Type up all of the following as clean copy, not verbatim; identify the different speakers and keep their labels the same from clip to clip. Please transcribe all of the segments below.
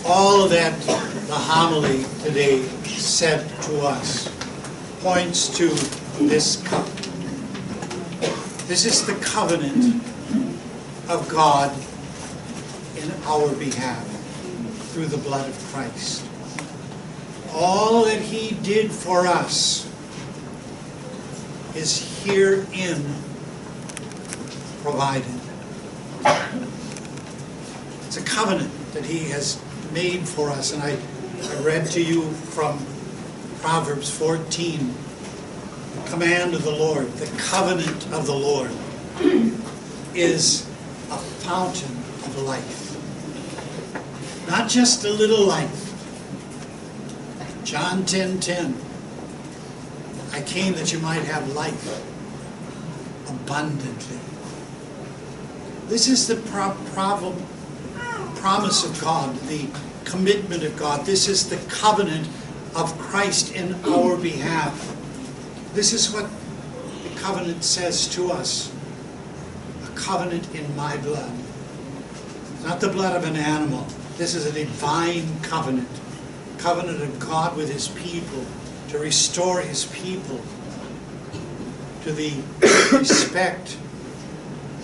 Speaker 1: All that the homily today said to us points to this covenant. This is the covenant of God in our behalf through the blood of Christ. All that He did for us is herein provided. It's a covenant that He has made for us. And I read to you from Proverbs 14, the command of the Lord, the covenant of the Lord is a fountain of life. Not just a little life. John 10:10, I came that you might have life abundantly. This is the promise of God, the commitment of God. This is the covenant of Christ in our behalf. This is what the covenant says to us. A covenant in my blood. Not the blood of an animal. This is a divine covenant. Covenant of God with His people, to restore His people to the respect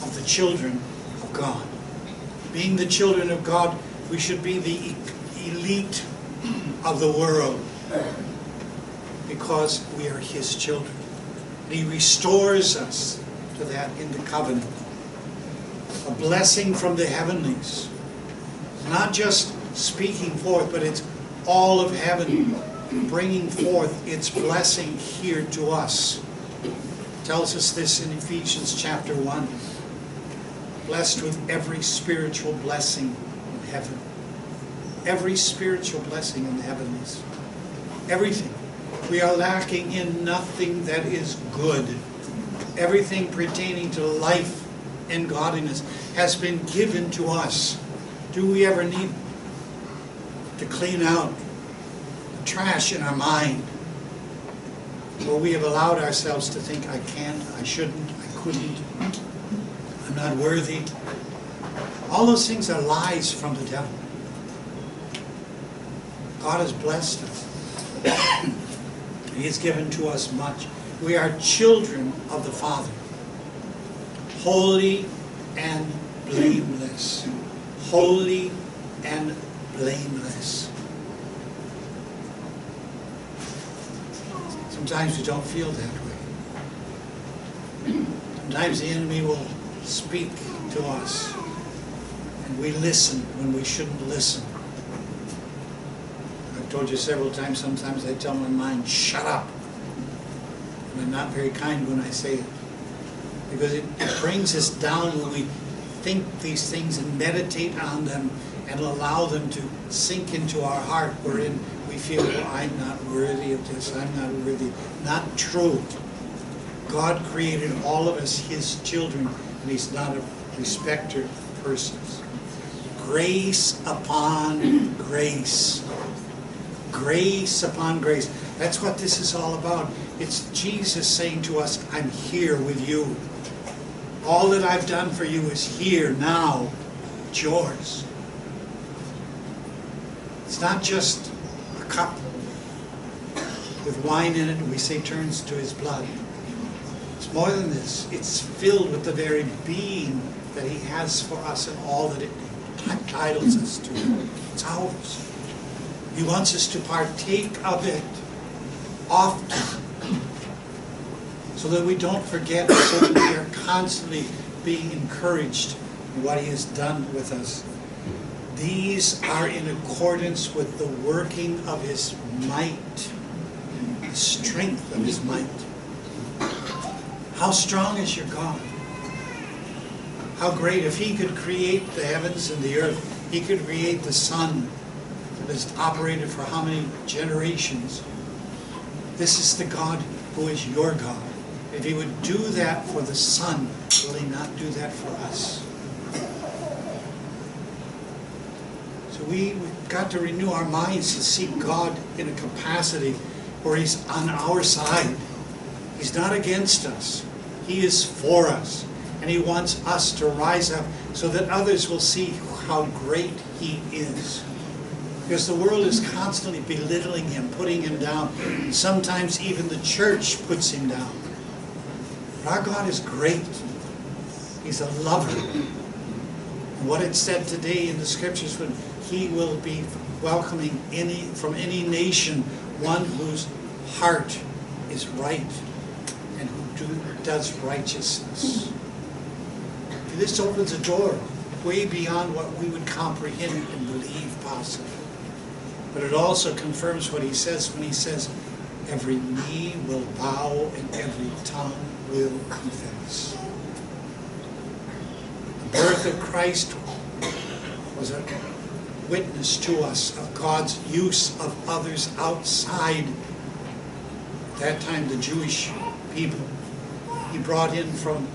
Speaker 1: of the children of God. Being the children of God, we should be the elite of the world because we are His children. And He restores us to that in the covenant. A blessing from the heavenlies. Not just speaking forth, but it's all of heaven bringing forth its blessing here to us. It tells us this in Ephesians chapter 1. Blessed with every spiritual blessing in heaven. Every spiritual blessing in the heavenlies. Everything. We are lacking in nothing that is good. Everything pertaining to life and godliness has been given to us. Do we ever need to clean out the trash in our mind? Or we have allowed ourselves to think, I can't, I shouldn't, I couldn't, I'm not worthy. All those things are lies from the devil. God has blessed us. He has given to us much. We are children of the Father. Holy and blameless. Holy and blameless. Sometimes we don't feel that way. Sometimes the enemy will speak to us and we listen when we shouldn't listen. I've told you several times, sometimes I tell my mind, shut up. And I'm not very kind when I say it. Because it brings us down when we think these things and meditate on them and allow them to sink into our heart, wherein we feel, well, I'm not worthy of this, I'm not worthy. Not true. God created all of us His children, and He's not a respecter of persons. Grace upon grace. Grace upon grace. That's what this is all about. It's Jesus saying to us, I'm here with you. All that I've done for you is here, now. It's yours. It's not just a cup with wine in it, and we say turns to His blood. It's more than this. It's filled with the very being that He has for us and all that it entitles us to. It's ours. He wants us to partake of it often, so that we don't forget, so that we are constantly being encouraged in what He has done with us. These are in accordance with the working of His might, the strength of His might. How strong is your God? How great. If He could create the heavens and the earth, He could create the sun that has operated for how many generations. This is the God who is your God. If He would do that for the sun, will He not do that for us? So we've got to renew our minds to seek God in a capacity where He's on our side. He's not against us. He is for us. And He wants us to rise up so that others will see how great He is. Because the world is constantly belittling him, putting him down. Sometimes even the church puts him down. But our God is great. He's a lover. And what it said today in the scriptures, when he will be welcoming from any nation one whose heart is right and who does righteousness. This opens a door way beyond what we would comprehend and believe possible. But it also confirms what he says when he says, every knee will bow and every tongue will confess. The birth of Christ was a witness to us of God's use of others outside, at that time, the Jewish people. He brought in from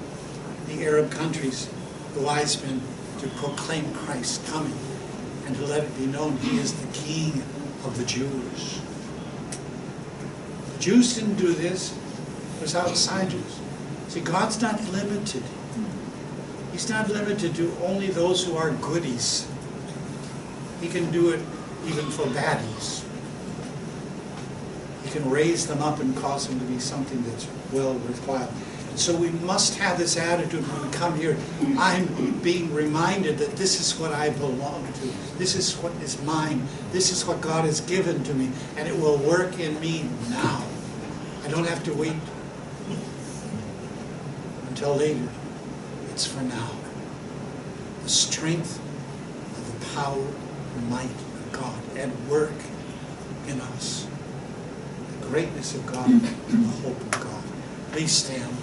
Speaker 1: the Arab countries the wise men to proclaim Christ coming and to let it be known he is the King of the Jews. The Jews didn't do this. It was outsiders. See, God's not limited. He's not limited to only those who are goodies. He can do it even for baddies. He can raise them up and cause them to be something that's well worthwhile. And so we must have this attitude when we come here. I'm being reminded that this is what I belong to. This is what is mine. This is what God has given to me. And it will work in me now. I don't have to wait until later. It's for now. The strength of the power and might of God at work in us. The greatness of God and the hope of God. Please stand.